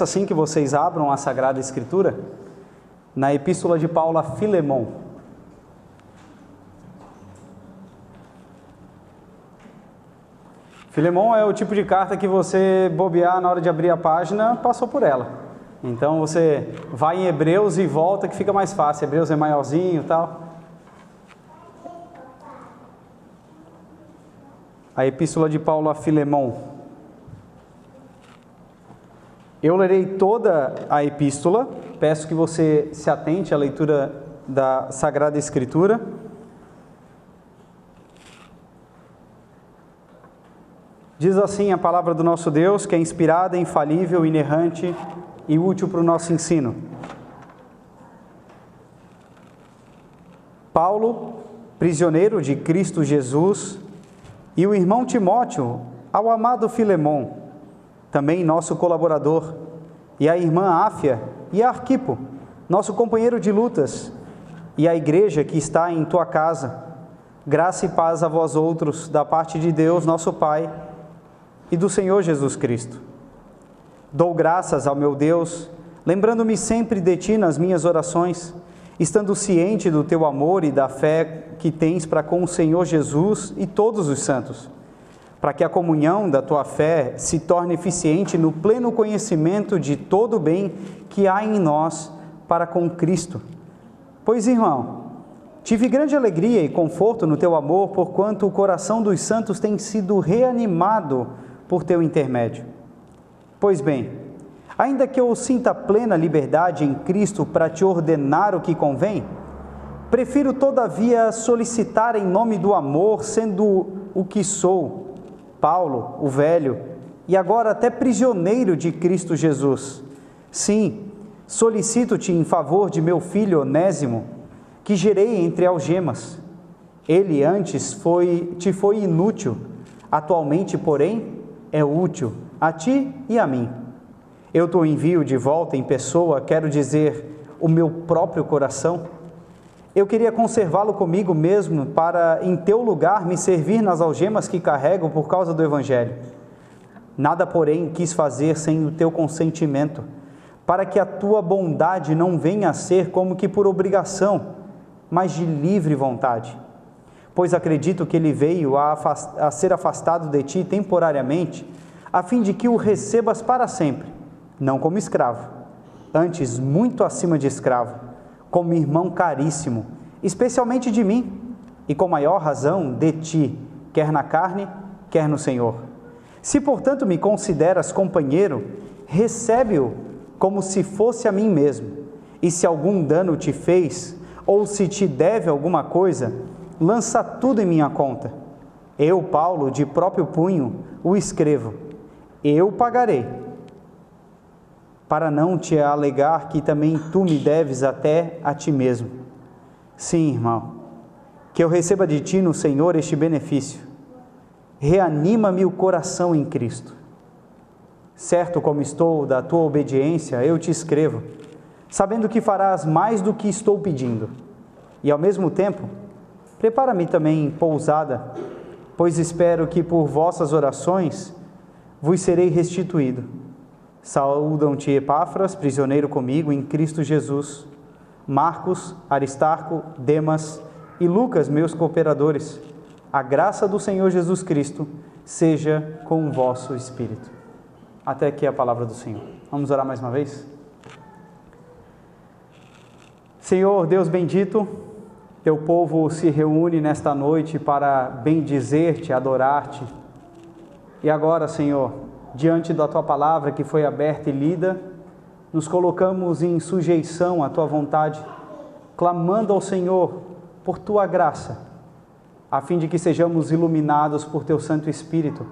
Assim que vocês abram a Sagrada Escritura, na Epístola de Paulo a Filemon. Filemon é o tipo de carta que você bobear na hora de abrir a página, passou por ela. Então você vai em Hebreus e volta que fica mais fácil. Hebreus é maiorzinho e tal. A Epístola de Paulo a Filemon. Eu lerei toda a epístola, peço que você se atente à leitura da Sagrada Escritura. Diz assim a palavra do nosso Deus, que é inspirada, infalível, inerrante e útil para o nosso ensino. Paulo, prisioneiro de Cristo Jesus, e o irmão Timóteo, ao amado Filemon, também nosso colaborador, e a irmã Áfia e Arquipo, nosso companheiro de lutas, e a igreja que está em tua casa. Graça e paz a vós outros, da parte de Deus, nosso Pai, e do Senhor Jesus Cristo. Dou graças ao meu Deus, lembrando-me sempre de ti nas minhas orações, estando ciente do teu amor e da fé que tens para com o Senhor Jesus e todos os santos, para que a comunhão da tua fé se torne eficiente no pleno conhecimento de todo o bem que há em nós para com Cristo. Pois, irmão, tive grande alegria e conforto no teu amor, porquanto o coração dos santos tem sido reanimado por teu intermédio. Pois bem, ainda que eu sinta plena liberdade em Cristo para te ordenar o que convém, prefiro todavia solicitar em nome do amor, sendo o que sou, Paulo, o velho, e agora até prisioneiro de Cristo Jesus. Sim, solicito-te em favor de meu filho Onésimo, que gerei entre algemas. Ele antes te foi inútil, atualmente, porém, é útil a ti e a mim. Eu te envio de volta em pessoa, quero dizer, o meu próprio coração. Eu queria conservá-lo comigo mesmo para, em teu lugar, me servir nas algemas que carrego por causa do Evangelho. Nada, porém, quis fazer sem o teu consentimento, para que a tua bondade não venha a ser como que por obrigação, mas de livre vontade. Pois acredito que ele veio a ser afastado de ti temporariamente, a fim de que o recebas para sempre, não como escravo, antes muito acima de escravo, como irmão caríssimo, especialmente de mim, e com maior razão de ti, quer na carne, quer no Senhor. Se, portanto, me consideras companheiro, recebe-o como se fosse a mim mesmo, e se algum dano te fez, ou se te deve alguma coisa, lança tudo em minha conta. Eu, Paulo, de próprio punho, o escrevo. Eu pagarei, para não te alegar que também tu me deves até a ti mesmo. Sim, irmão, que eu receba de ti no Senhor este benefício. Reanima-me o coração em Cristo. Certo como estou da tua obediência, eu te escrevo, sabendo que farás mais do que estou pedindo. E ao mesmo tempo, prepara-me também pousada, pois espero que por vossas orações vos serei restituído. Saúdam-te Epáfras, prisioneiro comigo em Cristo Jesus, Marcos, Aristarco, Demas e Lucas, meus cooperadores. A graça do Senhor Jesus Cristo seja com o vosso espírito. Até aqui a palavra do Senhor. Vamos orar mais uma vez? Senhor, Deus bendito, teu povo se reúne nesta noite para bendizer-te, adorar-te. E agora, Senhor, diante da tua palavra que foi aberta e lida, nos colocamos em sujeição à tua vontade, clamando ao Senhor por tua graça, a fim de que sejamos iluminados por teu Santo Espírito,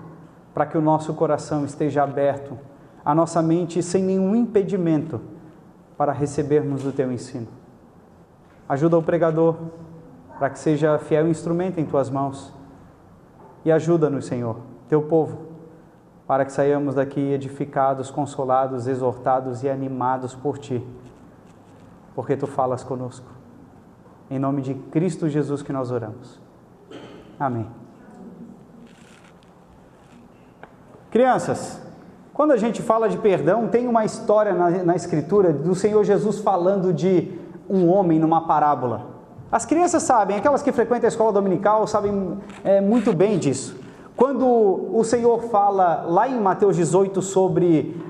para que o nosso coração esteja aberto, a nossa mente sem nenhum impedimento, para recebermos o teu ensino. Ajuda o pregador, para que seja fiel instrumento em tuas mãos, e ajuda-nos, Senhor, teu povo, para que saiamos daqui edificados, consolados, exortados e animados por Ti, porque Tu falas conosco. Em nome de Cristo Jesus que nós oramos. Amém. Crianças, Quando a gente fala de perdão, tem uma história na Escritura do Senhor Jesus falando de um homem numa parábola. As crianças sabem, aquelas que frequentam a escola dominical sabem muito bem disso. Quando o Senhor fala lá em Mateus 18 sobre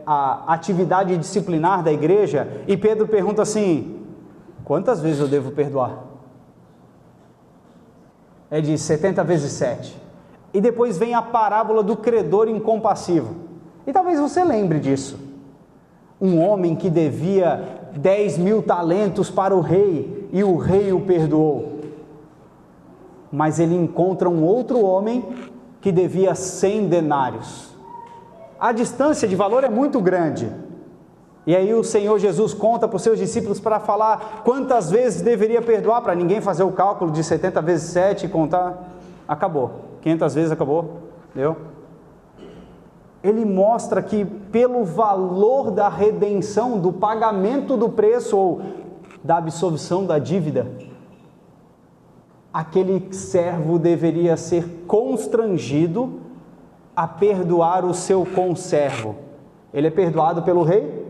a atividade disciplinar da igreja, e Pedro pergunta assim: quantas vezes eu devo perdoar? É de 70 vezes 7. E depois vem a parábola do credor incompassivo. E talvez você lembre disso. Um homem que devia 10.000 talentos para o rei, e o rei o perdoou. Mas ele encontra um outro homem que devia 100 denários. A distância de valor é muito grande. E aí o Senhor Jesus conta para os seus discípulos para falar quantas vezes deveria perdoar, para ninguém fazer o cálculo de 70 vezes 7 e contar. Acabou. 500 vezes acabou. Deu? Ele mostra que pelo valor da redenção, do pagamento do preço ou da absolvição da dívida, aquele servo deveria ser constrangido a perdoar o seu conservo. Ele é perdoado pelo rei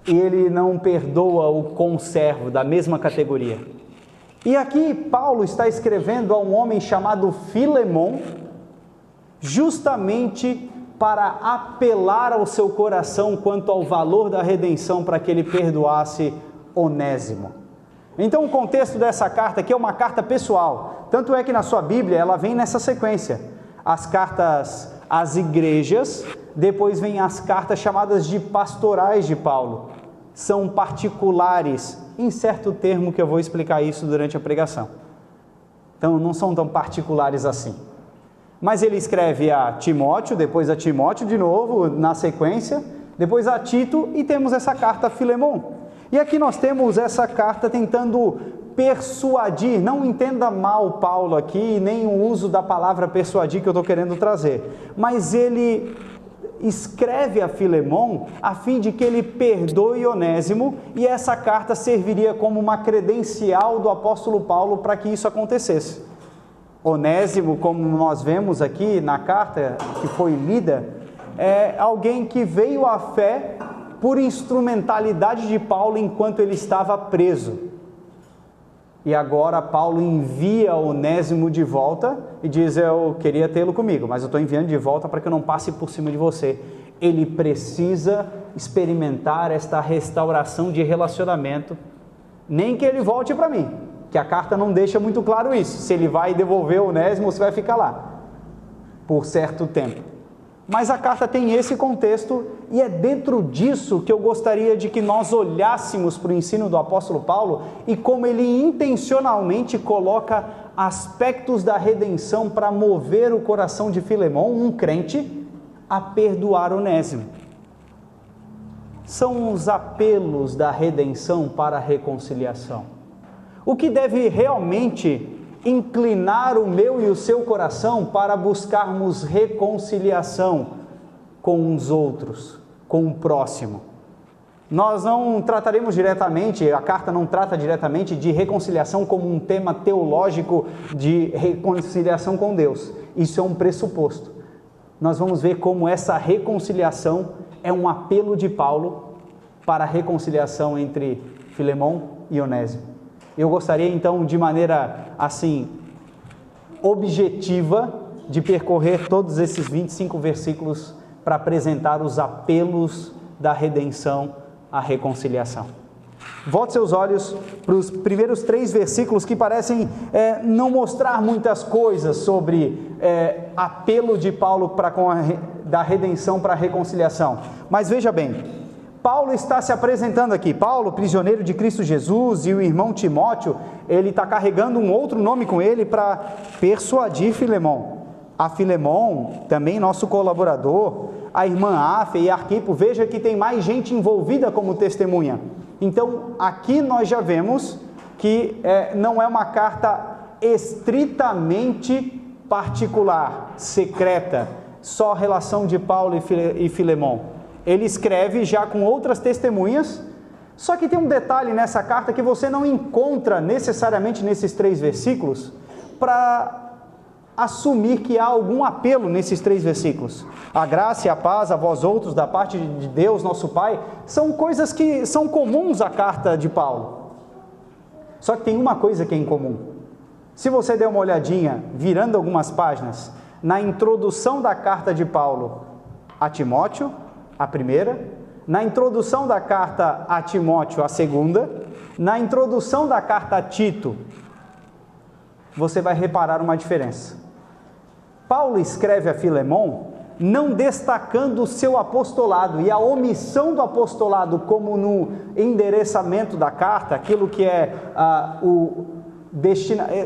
e ele não perdoa o conservo da mesma categoria. E aqui Paulo está escrevendo a um homem chamado Filemon, justamente para apelar ao seu coração quanto ao valor da redenção, para que ele perdoasse Onésimo. Então o contexto dessa carta aqui é uma carta pessoal, tanto é que na sua Bíblia ela vem nessa sequência: as cartas às igrejas, depois vem as cartas chamadas de pastorais de Paulo, são particulares, em certo termo que eu vou explicar isso durante a pregação, então não são tão particulares assim. Mas ele escreve a Timóteo, depois a Timóteo de novo, na sequência, depois a Tito, e temos essa carta a Filemon. E aqui nós temos essa carta tentando persuadir, não entenda mal Paulo aqui, nem o uso da palavra persuadir que eu estou querendo trazer, mas ele escreve a Filemon a fim de que ele perdoe Onésimo, e essa carta serviria como uma credencial do apóstolo Paulo para que isso acontecesse. Onésimo, como nós vemos aqui na carta que foi lida, é alguém que veio à fé por instrumentalidade de Paulo enquanto ele estava preso. E agora Paulo envia Onésimo de volta e diz: eu queria tê-lo comigo, mas eu estou enviando de volta para que eu não passe por cima de você. Ele precisa experimentar esta restauração de relacionamento, nem que ele volte para mim, que a carta não deixa muito claro isso, se ele vai devolver o Onésimo ou se vai ficar lá por certo tempo. Mas a carta tem esse contexto, e é dentro disso que eu gostaria de que nós olhássemos para o ensino do apóstolo Paulo e como ele intencionalmente coloca aspectos da redenção para mover o coração de Filemon, um crente, a perdoar Onésimo. São os apelos da redenção para a reconciliação. O que deve realmente inclinar o meu e o seu coração para buscarmos reconciliação com os outros, com o próximo. Nós não trataremos diretamente, a carta não trata diretamente de reconciliação como um tema teológico de reconciliação com Deus. Isso é um pressuposto. Nós vamos ver como essa reconciliação é um apelo de Paulo para a reconciliação entre Filemon e Onésimo. Eu gostaria então, de maneira assim, objetiva, de percorrer todos esses 25 versículos para apresentar os apelos da redenção à reconciliação. Volte seus olhos para os primeiros 3 versículos que parecem não mostrar muitas coisas sobre apelo de Paulo da redenção para a reconciliação. Mas veja bem, Paulo está se apresentando aqui. Paulo, prisioneiro de Cristo Jesus, e o irmão Timóteo, ele está carregando um outro nome com ele para persuadir Filemon. A Filemon, também nosso colaborador, a irmã Áfia e Arquipo, veja que tem mais gente envolvida como testemunha. Então, aqui nós já vemos que não é uma carta estritamente particular, secreta, só relação de Paulo e Filemon. Ele escreve já com outras testemunhas, só que tem um detalhe nessa carta que você não encontra necessariamente nesses 3 versículos, para assumir que há algum apelo nesses 3 versículos. A graça e a paz a vós outros, da parte de Deus, nosso Pai, são coisas que são comuns à carta de Paulo. Só que tem uma coisa que é incomum. Se você der uma olhadinha, virando algumas páginas, na introdução da carta de Paulo a Timóteo, a primeira, na introdução da carta a Timóteo, a segunda, na introdução da carta a Tito, você vai reparar uma diferença. Paulo escreve a Filemon não destacando o seu apostolado e a omissão do apostolado como no endereçamento da carta, aquilo que é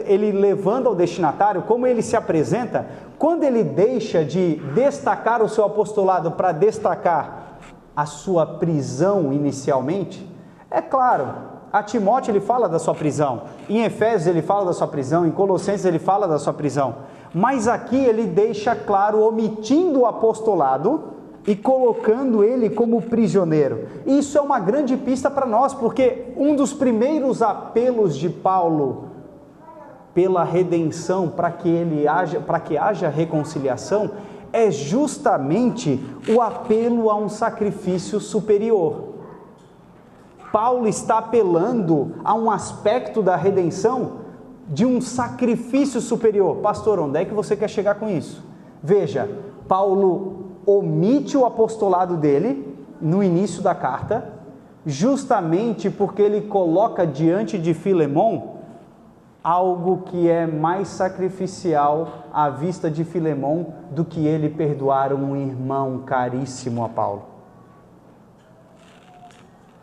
ele levando ao destinatário, como ele se apresenta. Quando ele deixa de destacar o seu apostolado para destacar a sua prisão inicialmente, é claro, a Timóteo ele fala da sua prisão, em Efésios ele fala da sua prisão, em Colossenses ele fala da sua prisão, mas aqui ele deixa claro, omitindo o apostolado e colocando ele como prisioneiro. Isso é uma grande pista para nós, porque um dos primeiros apelos de Paulo pela redenção, para que haja reconciliação, é justamente o apelo a um sacrifício superior. Paulo está apelando a um aspecto da redenção de um sacrifício superior. Pastor, onde é que você quer chegar com isso? Veja, Paulo omite o apostolado dele no início da carta, justamente porque ele coloca diante de Filemon algo que é mais sacrificial à vista de Filemon do que ele perdoar um irmão caríssimo a Paulo.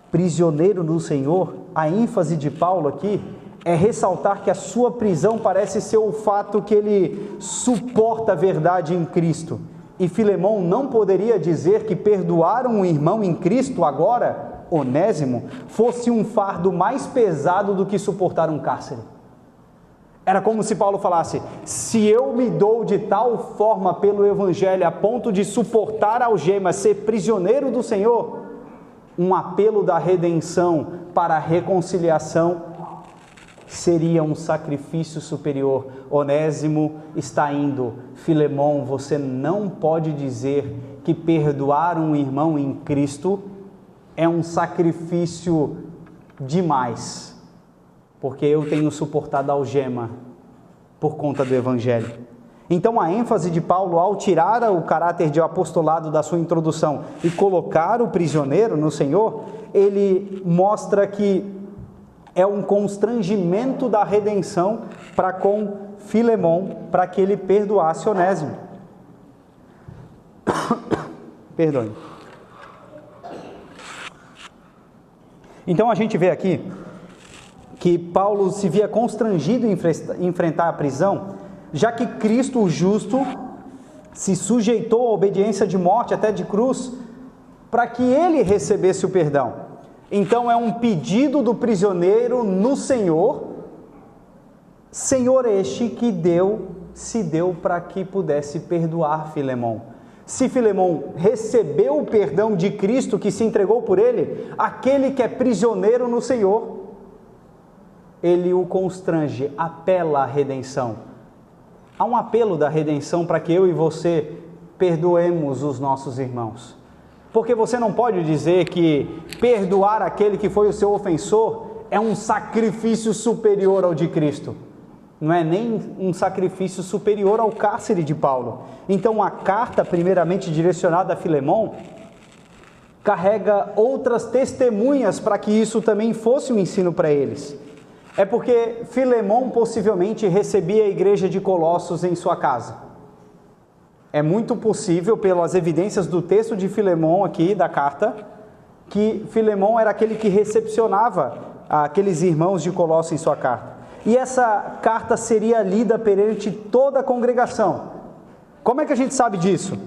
Prisioneiro no Senhor, a ênfase de Paulo aqui é ressaltar que a sua prisão parece ser o fato que ele suporta a verdade em Cristo. E Filemon não poderia dizer que perdoar um irmão em Cristo agora, Onésimo, fosse um fardo mais pesado do que suportar um cárcere. Era como se Paulo falasse: se eu me dou de tal forma pelo Evangelho a ponto de suportar algemas, ser prisioneiro do Senhor, um apelo da redenção para a reconciliação seria um sacrifício superior. Onésimo está indo. Filemon, você não pode dizer que perdoar um irmão em Cristo é um sacrifício demais, porque eu tenho suportado a algema por conta do Evangelho. Então a ênfase de Paulo ao tirar o caráter de apostolado da sua introdução e colocar o prisioneiro no Senhor, ele mostra que é um constrangimento da redenção para com Filemon, para que ele perdoasse Onésimo. Perdoe. Então a gente vê aqui que Paulo se via constrangido em enfrentar a prisão, já que Cristo, o justo, se sujeitou à obediência de morte, até de cruz, para que ele recebesse o perdão. Então é um pedido do prisioneiro no Senhor, Senhor este que se deu para que pudesse perdoar Filemon. Se Filemon recebeu o perdão de Cristo que se entregou por ele, aquele que é prisioneiro no Senhor, ele o constrange, apela à redenção. Há um apelo da redenção para que eu e você perdoemos os nossos irmãos. Porque você não pode dizer que perdoar aquele que foi o seu ofensor é um sacrifício superior ao de Cristo. Não é nem um sacrifício superior ao cárcere de Paulo. Então a carta, primeiramente direcionada a Filemon, carrega outras testemunhas para que isso também fosse um ensino para eles. É porque Filemon possivelmente recebia a igreja de Colossos em sua casa. É muito possível, pelas evidências do texto de Filemon aqui, da carta, que Filemon era aquele que recepcionava aqueles irmãos de Colossos em sua carta. E essa carta seria lida perante toda a congregação. Como é que a gente sabe disso?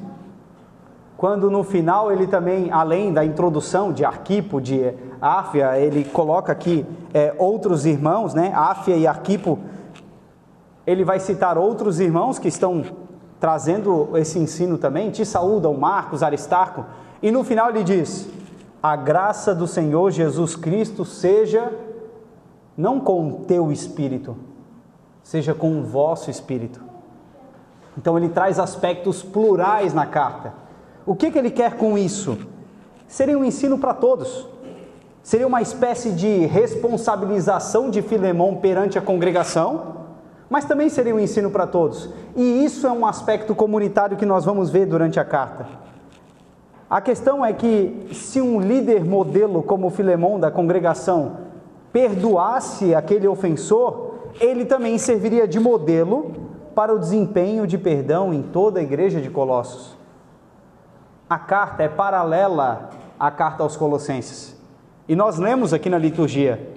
Quando no final ele também, além da introdução de Arquipo, de Áfia, ele coloca aqui outros irmãos, né? Áfia e Arquipo, ele vai citar outros irmãos que estão trazendo esse ensino também, te saúdam Marcos, Aristarco, e no final ele diz: a graça do Senhor Jesus Cristo seja não com o teu espírito, seja com o vosso espírito. Então ele traz aspectos plurais na carta. O que ele quer com isso? Seria um ensino para todos. Seria uma espécie de responsabilização de Filemão perante a congregação, mas também seria um ensino para todos. E isso é um aspecto comunitário que nós vamos ver durante a carta. A questão é que se um líder modelo como Filemão da congregação perdoasse aquele ofensor, ele também serviria de modelo para o desempenho de perdão em toda a igreja de Colossos. A carta é paralela à carta aos Colossenses. E nós lemos aqui na liturgia.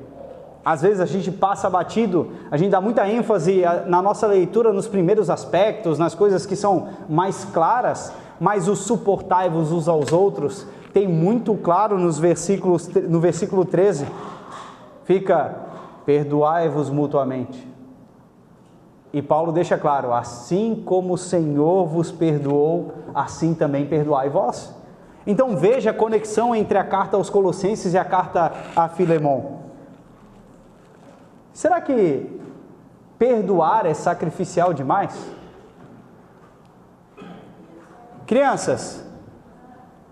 Às vezes a gente passa batido, a gente dá muita ênfase na nossa leitura nos primeiros aspectos, nas coisas que são mais claras, mas o suportai-vos uns aos outros tem muito claro no versículo 13. Fica, perdoai-vos mutuamente. E Paulo deixa claro, assim como o Senhor vos perdoou, assim também perdoai vós. Então veja a conexão entre a carta aos Colossenses e a carta a Filemão. Será que perdoar é sacrificial demais? Crianças,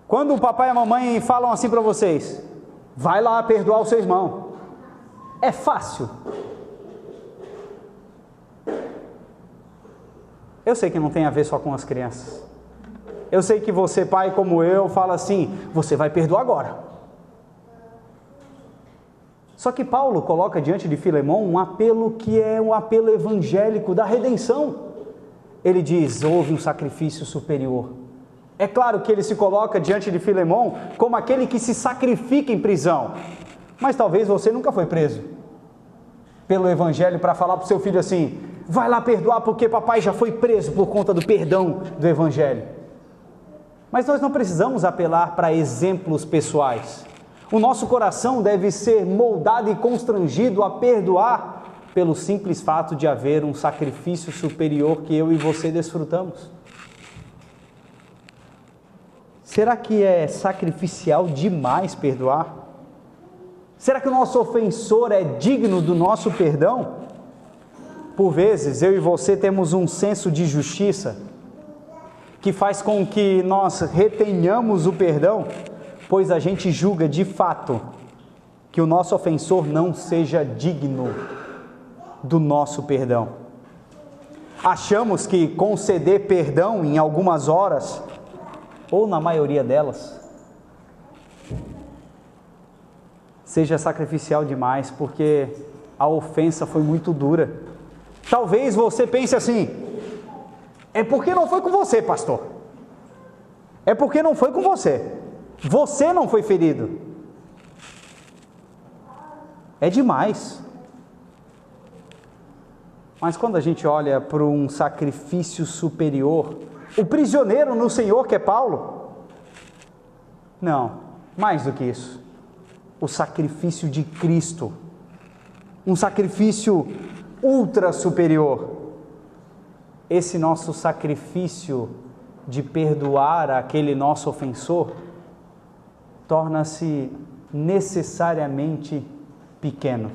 quando o papai e a mamãe falam assim para vocês, vai lá perdoar o seu irmão, é fácil? Eu sei que não tem a ver só com as crianças. Eu sei que você, pai como eu, fala assim, você vai perdoar agora. Só que Paulo coloca diante de Filemão um apelo que é um apelo evangélico da redenção. Ele diz, houve um sacrifício superior. É claro que ele se coloca diante de Filemão como aquele que se sacrifica em prisão. Mas talvez você nunca foi preso pelo evangelho para falar para o seu filho assim, vai lá perdoar porque papai já foi preso por conta do perdão do evangelho. Mas nós não precisamos apelar para exemplos pessoais. O nosso coração deve ser moldado e constrangido a perdoar pelo simples fato de haver um sacrifício superior que eu e você desfrutamos. Será que é sacrificial demais perdoar? Será que o nosso ofensor é digno do nosso perdão? Por vezes, eu e você temos um senso de justiça que faz com que nós retenhamos o perdão, pois a gente julga de fato que o nosso ofensor não seja digno do nosso perdão. Achamos que conceder perdão em algumas horas, ou na maioria delas, seja sacrificial demais, porque a ofensa foi muito dura. Talvez você pense assim, é porque não foi com você, pastor. É porque não foi com você. Você não foi ferido. É demais. Mas quando a gente olha para um sacrifício superior, o prisioneiro no Senhor que é Paulo, não, mais do que isso, o sacrifício de Cristo, um sacrifício ultra superior. Esse nosso sacrifício de perdoar aquele nosso ofensor torna-se necessariamente pequeno.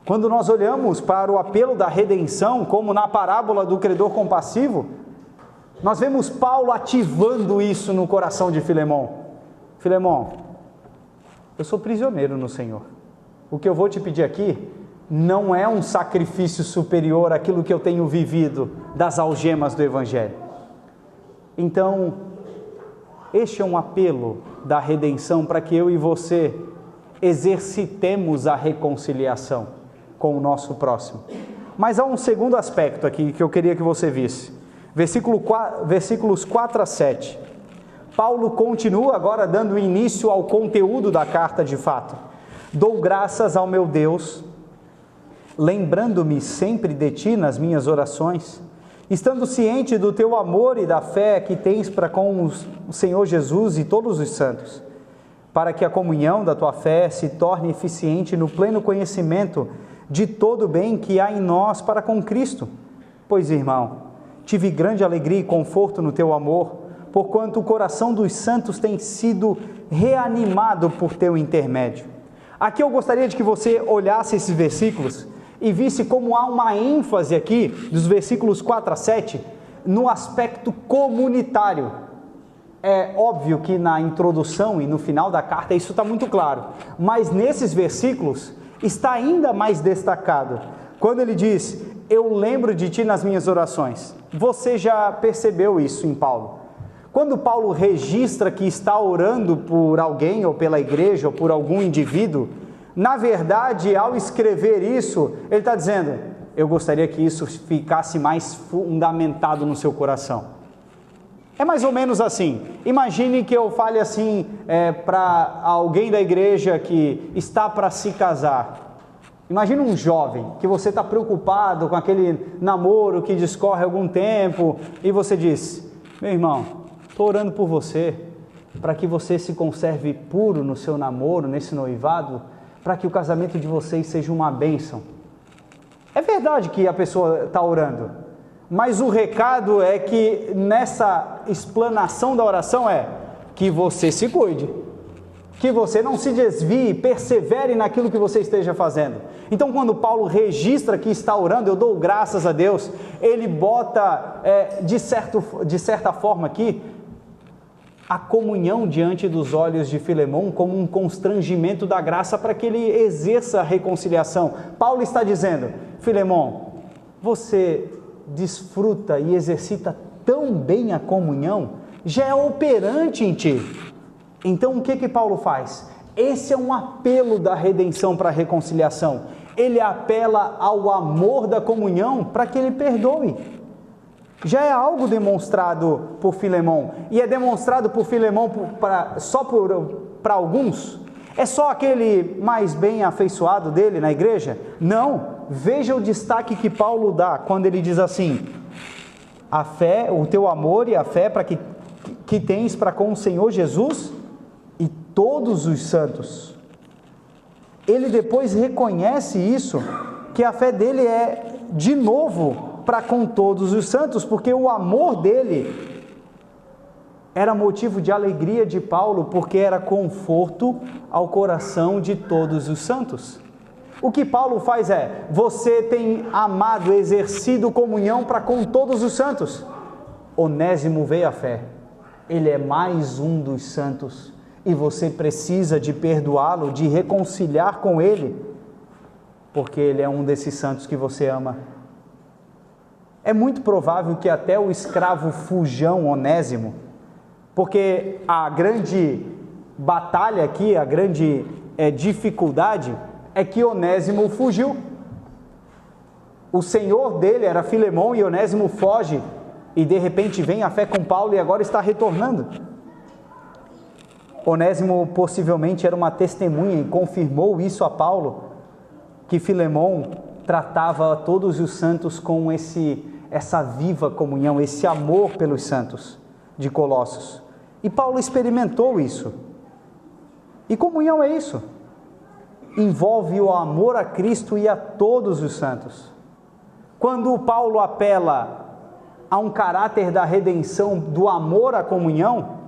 Quando nós olhamos para o apelo da redenção, como na parábola do credor compassivo, nós vemos Paulo ativando isso no coração de Filemão. Filemão, eu sou prisioneiro no Senhor. O que eu vou te pedir aqui não é um sacrifício superior àquilo que eu tenho vivido das algemas do Evangelho. Então, este é um apelo da redenção para que eu e você exercitemos a reconciliação com o nosso próximo. Mas há um segundo aspecto aqui que eu queria que você visse. Versículos 4 a 7. Paulo continua agora dando início ao conteúdo da carta de fato. Dou graças ao meu Deus, lembrando-me sempre de ti nas minhas orações, estando ciente do teu amor e da fé que tens para com o Senhor Jesus e todos os santos, para que a comunhão da tua fé se torne eficiente no pleno conhecimento de todo o bem que há em nós para com Cristo. Pois, irmão, tive grande alegria e conforto no teu amor, porquanto o coração dos santos tem sido reanimado por teu intermédio. Aqui eu gostaria de que você olhasse esses versículos e visse como há uma ênfase aqui, dos versículos 4 a 7, no aspecto comunitário. É óbvio que na introdução e no final da carta isso está muito claro, mas nesses versículos está ainda mais destacado, quando ele diz: eu lembro de ti nas minhas orações. Você já percebeu isso em Paulo? Quando Paulo registra que está orando por alguém, ou pela igreja, ou por algum indivíduo, na verdade, ao escrever isso, ele está dizendo: eu gostaria que isso ficasse mais fundamentado no seu coração. É mais ou menos assim. Imagine que eu fale assim para alguém da igreja que está para se casar. Imagine um jovem que você está preocupado com aquele namoro que discorre algum tempo e você diz: meu irmão, estou orando por você, para que você se conserve puro no seu namoro, nesse noivado, para que o casamento de vocês seja uma bênção. É verdade que a pessoa está orando, mas o recado é que nessa explanação da oração é que você se cuide, que você não se desvie, persevere naquilo que você esteja fazendo. Então, quando Paulo registra que está orando, eu dou graças a Deus, ele bota, de certa forma aqui, a comunhão diante dos olhos de Filemão como um constrangimento da graça para que ele exerça a reconciliação. Paulo está dizendo: Filemão, você desfruta e exercita tão bem a comunhão, já é operante em ti. Então o que Paulo faz? Esse é um apelo da redenção para a reconciliação. Ele apela ao amor da comunhão para que ele perdoe. Já é algo demonstrado por Filemão, e é demonstrado por Filemão só para alguns? É só aquele mais bem afeiçoado dele na igreja? Não, veja o destaque que Paulo dá quando ele diz assim: a fé, o teu amor e a fé que tens para com o Senhor Jesus e todos os santos. Ele depois reconhece isso, que a fé dele é de novo para com todos os santos, porque o amor dele era motivo de alegria de Paulo, porque era conforto ao coração de todos os santos. O que Paulo faz é: você tem amado, exercido comunhão para com todos os santos. Onésimo veio à fé, ele é mais um dos santos, e você precisa de perdoá-lo, de reconciliar com ele, porque ele é um desses santos que você ama. É muito provável que até o escravo fujão Onésimo, porque a grande batalha aqui, a grande dificuldade é que Onésimo fugiu. O senhor dele era Filemão e Onésimo foge, e de repente vem a fé com Paulo e agora está retornando. Onésimo possivelmente era uma testemunha e confirmou isso a Paulo, que Filemão tratava todos os santos com essa viva comunhão, esse amor pelos santos de Colossos. E Paulo experimentou isso. E comunhão é isso. Envolve o amor a Cristo e a todos os santos. Quando Paulo apela a um caráter da redenção, do amor à comunhão,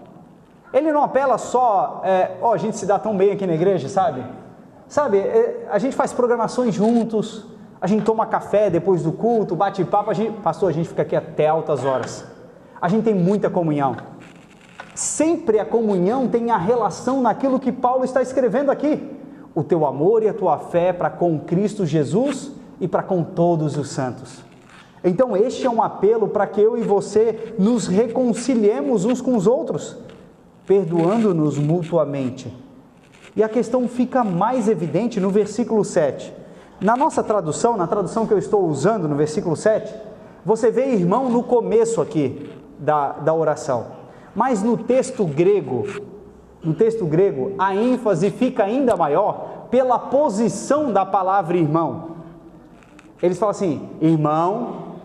ele não apela só, a gente se dá tão bem aqui na igreja, sabe? A gente faz programações juntos, a gente toma café depois do culto, bate papo, pastor, a gente fica aqui até altas horas. A gente tem muita comunhão. Sempre a comunhão tem a relação naquilo que Paulo está escrevendo aqui. O teu amor e a tua fé para com Cristo Jesus e para com todos os santos. Então este é um apelo para que eu e você nos reconciliemos uns com os outros, perdoando-nos mutuamente. E a questão fica mais evidente no versículo 7. Na nossa tradução, na tradução que eu estou usando no versículo 7, você vê irmão no começo aqui da oração. Mas no texto grego, a ênfase fica ainda maior pela posição da palavra irmão. Eles falam assim, irmão,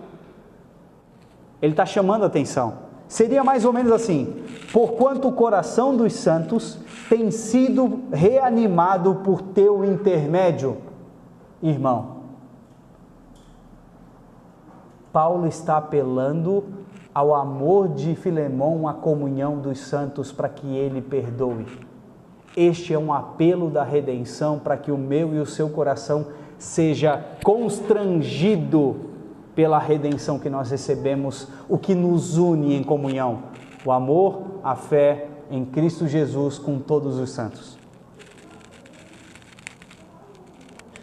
ele está chamando a atenção. Seria mais ou menos assim: porquanto o coração dos santos tem sido reanimado por teu intermédio, irmão. Paulo está apelando ao amor de Filemão, à comunhão dos santos, para que ele perdoe. Este é um apelo da redenção para que o meu e o seu coração seja constrangido pela redenção que nós recebemos, o que nos une em comunhão, o amor, a fé em Cristo Jesus com todos os santos.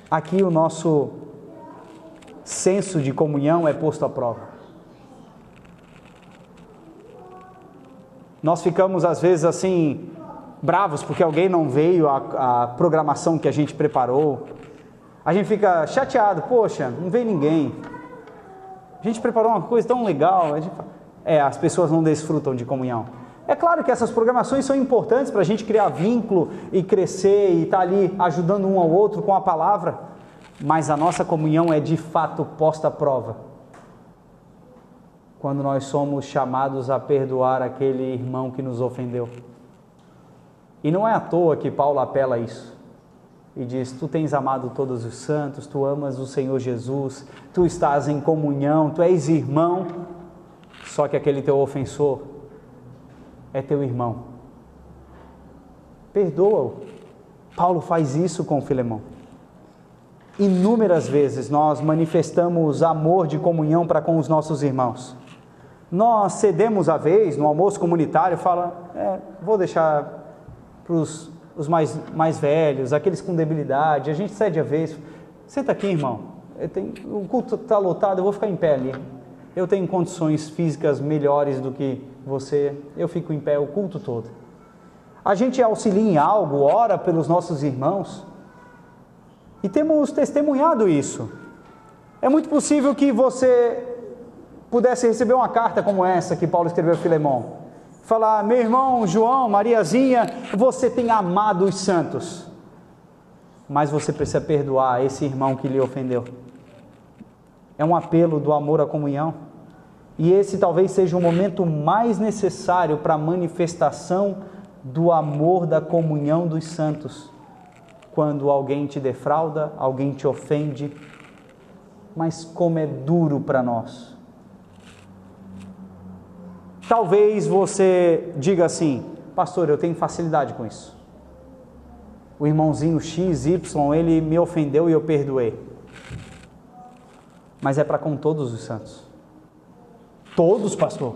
Aqui o nosso senso de comunhão é posto à prova. Nós ficamos às vezes assim, bravos porque alguém não veio à programação que a gente preparou. A gente fica chateado, poxa, não veio ninguém. A gente preparou uma coisa tão legal. As pessoas não desfrutam de comunhão. É claro que essas programações são importantes para a gente criar vínculo e crescer e estar ali ajudando um ao outro com a palavra, mas a nossa comunhão é de fato posta à prova quando nós somos chamados a perdoar aquele irmão que nos ofendeu. E não é à toa que Paulo apela a isso e diz: tu tens amado todos os santos, tu amas o Senhor Jesus, tu estás em comunhão, tu és irmão, só que aquele teu ofensor é teu irmão. Perdoa-o. Paulo faz isso com Filemão. Inúmeras vezes nós manifestamos amor de comunhão para com os nossos irmãos. Nós cedemos a vez no almoço comunitário, vou deixar para os mais velhos, aqueles com debilidade, a gente cede a vez. Senta aqui, irmão, o culto está lotado, eu vou ficar em pé ali. Eu tenho condições físicas melhores do que você, eu fico em pé o culto todo. A gente auxilia em algo, ora pelos nossos irmãos, e temos testemunhado isso. É muito possível que você pudesse receber uma carta como essa que Paulo escreveu a Filemão. Falar: meu irmão João, Mariazinha, você tem amado os santos, mas você precisa perdoar esse irmão que lhe ofendeu. É um apelo do amor à comunhão. E esse talvez seja o momento mais necessário para a manifestação do amor da comunhão dos santos. Quando alguém te defrauda, alguém te ofende, mas como é duro para nós. Talvez você diga assim: pastor, eu tenho facilidade com isso. O irmãozinho XY, ele me ofendeu e eu perdoei. Mas é para com todos os santos. Todos, pastor?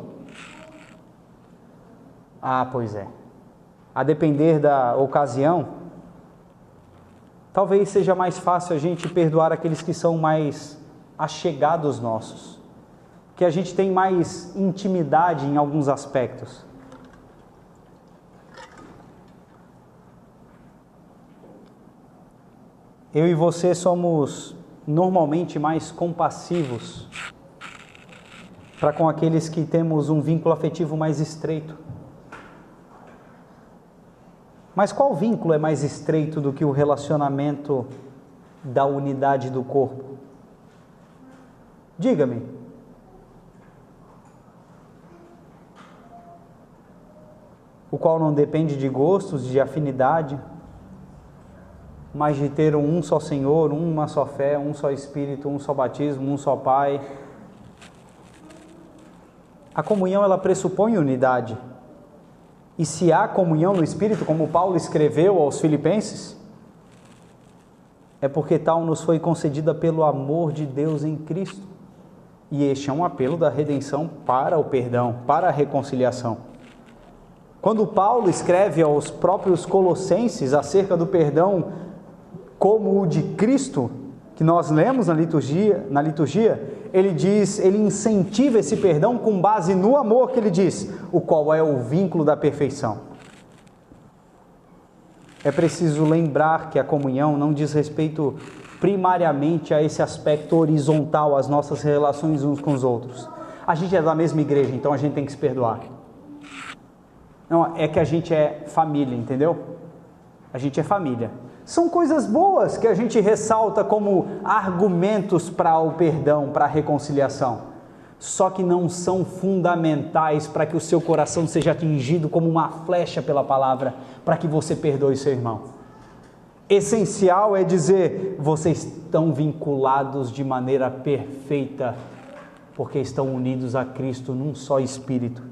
Pois é. A depender da ocasião, talvez seja mais fácil a gente perdoar aqueles que são mais achegados nossos, que a gente tem mais intimidade em alguns aspectos. Eu e você somos normalmente mais compassivos para com aqueles que temos um vínculo afetivo mais estreito. Mas qual vínculo é mais estreito do que o relacionamento da unidade do corpo? Diga-me. O qual não depende de gostos, de afinidade, mas de ter um só Senhor, uma só fé, um só Espírito, um só batismo, um só Pai. A comunhão, ela pressupõe unidade. E se há comunhão no Espírito, como Paulo escreveu aos Filipenses, é porque tal nos foi concedida pelo amor de Deus em Cristo. E este é um apelo da redenção para o perdão, para a reconciliação. Quando Paulo escreve aos próprios Colossenses acerca do perdão como o de Cristo, que nós lemos na liturgia, ele diz, ele incentiva esse perdão com base no amor que ele diz, o qual é o vínculo da perfeição. É preciso lembrar que a comunhão não diz respeito primariamente a esse aspecto horizontal, as nossas relações uns com os outros. A gente é da mesma igreja, então a gente tem que se perdoar. Não, é que a gente é família, entendeu? A gente é família. São coisas boas que a gente ressalta como argumentos para o perdão, para a reconciliação. Só que não são fundamentais para que o seu coração seja atingido como uma flecha pela palavra, para que você perdoe seu irmão. Essencial é dizer, vocês estão vinculados de maneira perfeita, porque estão unidos a Cristo num só Espírito.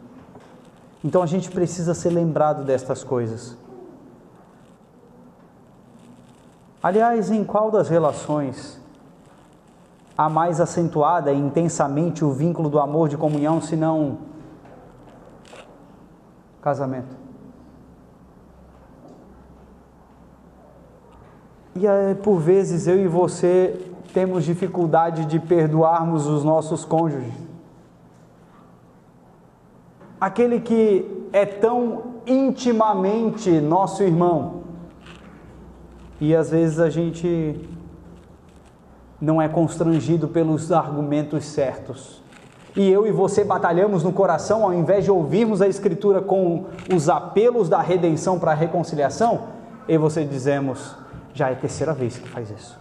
Então a gente precisa ser lembrado destas coisas. Aliás, em qual das relações há mais acentuada e intensamente o vínculo do amor de comunhão, se não casamento? E por vezes eu e você temos dificuldade de perdoarmos os nossos cônjuges. Aquele que é tão intimamente nosso irmão. E às vezes a gente não é constrangido pelos argumentos certos. E eu e você batalhamos no coração, ao invés de ouvirmos a Escritura com os apelos da redenção para a reconciliação, eu e você dizemos, já é a terceira vez que faz isso.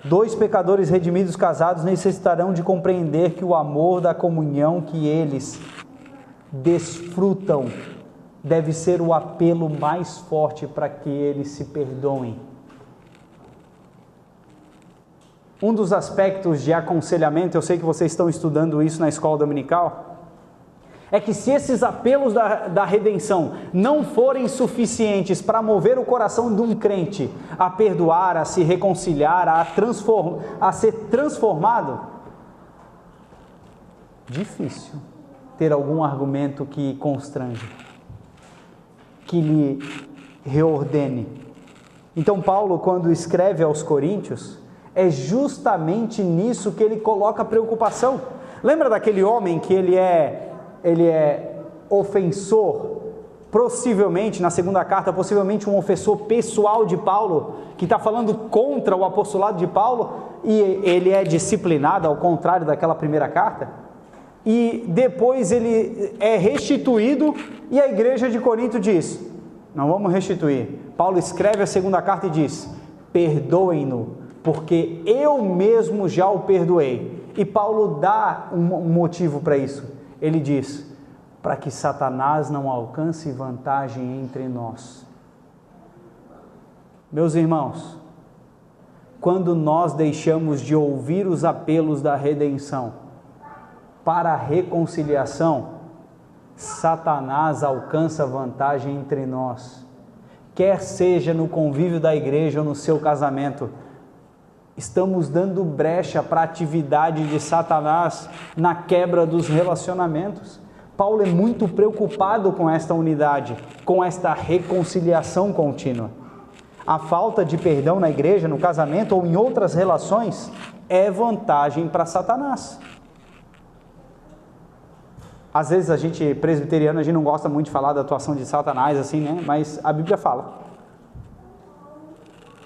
Dois pecadores redimidos casados necessitarão de compreender que o amor da comunhão que eles desfrutam deve ser o apelo mais forte para que eles se perdoem. Um dos aspectos de aconselhamento, eu sei que vocês estão estudando isso na escola dominical, é que se esses apelos da redenção não forem suficientes para mover o coração de um crente a perdoar, a se reconciliar, a ser transformado, difícil ter algum argumento que constrange, que lhe reordene. Então Paulo, quando escreve aos Coríntios, é justamente nisso que ele coloca preocupação. Lembra daquele homem que ele é ofensor, possivelmente, na segunda carta, possivelmente um ofensor pessoal de Paulo, que está falando contra o apostolado de Paulo, e ele é disciplinado, ao contrário daquela primeira carta, e depois ele é restituído, e a igreja de Corinto diz, não vamos restituir. Paulo escreve a segunda carta e diz, perdoem-no, porque eu mesmo já o perdoei. E Paulo dá um motivo para isso. Ele diz, para que Satanás não alcance vantagem entre nós. Meus irmãos, quando nós deixamos de ouvir os apelos da redenção para a reconciliação, Satanás alcança vantagem entre nós, quer seja no convívio da igreja ou no seu casamento. Estamos dando brecha para a atividade de Satanás na quebra dos relacionamentos. Paulo é muito preocupado com esta unidade, com esta reconciliação contínua. A falta de perdão na igreja, no casamento ou em outras relações é vantagem para Satanás. Às vezes a gente, presbiteriano, a gente não gosta muito de falar da atuação de Satanás assim, né? Mas a Bíblia fala.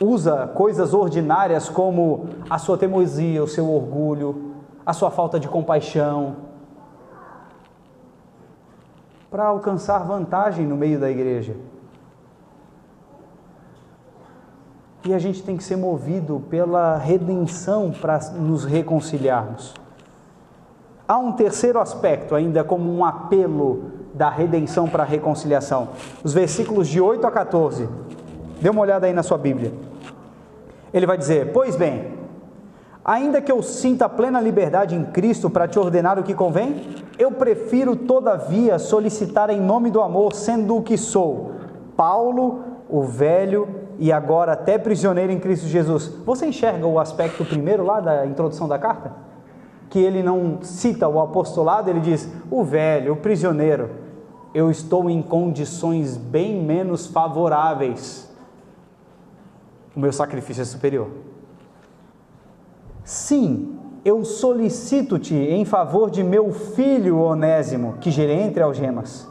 Usa coisas ordinárias como a sua teimosia, o seu orgulho, a sua falta de compaixão, para alcançar vantagem no meio da igreja. E a gente tem que ser movido pela redenção para nos reconciliarmos. Há um terceiro aspecto, ainda como um apelo da redenção para a reconciliação. Os versículos de 8 a 14. Dê uma olhada aí na sua Bíblia. Ele vai dizer, pois bem, ainda que eu sinta plena liberdade em Cristo para te ordenar o que convém, eu prefiro todavia solicitar em nome do amor, sendo o que sou, Paulo, o velho e agora até prisioneiro em Cristo Jesus. Você enxerga o aspecto primeiro lá da introdução da carta? Que ele não cita o apostolado, ele diz, o velho, o prisioneiro, eu estou em condições bem menos favoráveis. O meu sacrifício é superior. Sim, eu solicito-te em favor de meu filho Onésimo, que gerei entre algemas.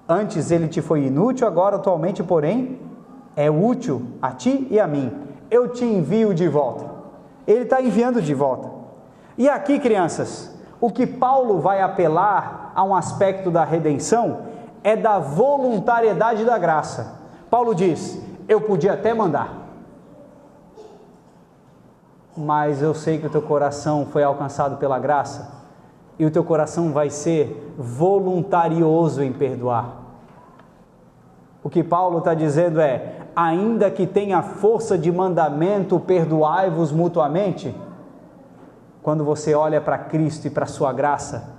Antes ele te foi inútil, agora atualmente, porém, é útil a ti e a mim. Eu te envio de volta. Ele está enviando de volta. E aqui, crianças, o que Paulo vai apelar a um aspecto da redenção é da voluntariedade da graça. Paulo diz, eu podia até mandar, mas eu sei que o teu coração foi alcançado pela graça, e o teu coração vai ser voluntarioso em perdoar. O que Paulo está dizendo é, ainda que tenha força de mandamento, perdoai-vos mutuamente. Quando você olha para Cristo e para a sua graça,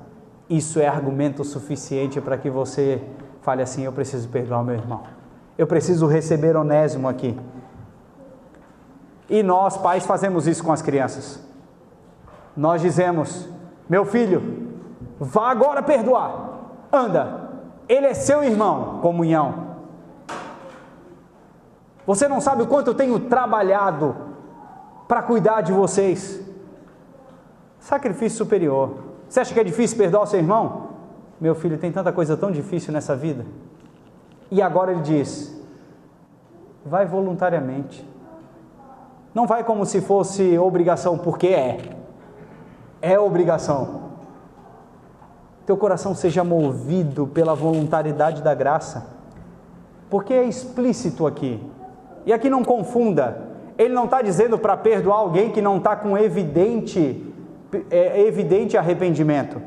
isso é argumento suficiente para que você fale assim, eu preciso perdoar o meu irmão. Eu preciso receber Onésimo aqui. E nós, pais, fazemos isso com as crianças. Nós dizemos: meu filho, vá agora perdoar. Anda, ele é seu irmão. Comunhão. Você não sabe o quanto eu tenho trabalhado para cuidar de vocês. Sacrifício superior. Você acha que é difícil perdoar o seu irmão? Meu filho, tem tanta coisa tão difícil nessa vida. E agora ele diz: vai voluntariamente. Não vai como se fosse obrigação, porque é obrigação. Teu coração seja movido pela voluntariedade da graça, porque é explícito aqui. E aqui não confunda, ele não está dizendo para perdoar alguém que não está com evidente arrependimento.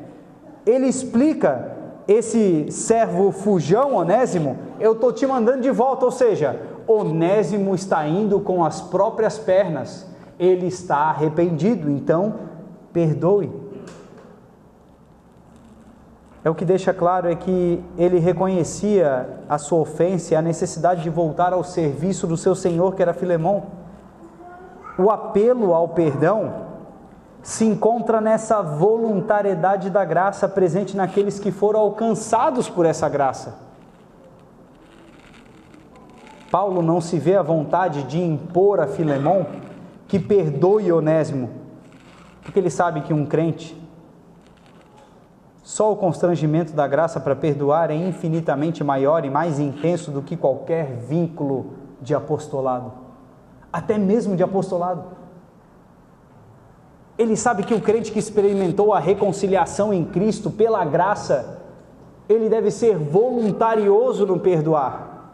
Ele explica: esse servo fujão, Onésimo, eu estou te mandando de volta. Ou seja, Onésimo está indo com as próprias pernas, ele está arrependido, então perdoe. O que deixa claro é que ele reconhecia a sua ofensa e a necessidade de voltar ao serviço do seu senhor, que era Filemão. O apelo ao perdão se encontra nessa voluntariedade da graça presente naqueles que foram alcançados por essa graça. Paulo não se vê à vontade de impor a Filemão que perdoe Onésimo, porque ele sabe que um crente, só o constrangimento da graça para perdoar é infinitamente maior e mais intenso do que qualquer vínculo de apostolado, até mesmo de apostolado. Ele sabe que o crente que experimentou a reconciliação em Cristo pela graça, ele deve ser voluntarioso no perdoar.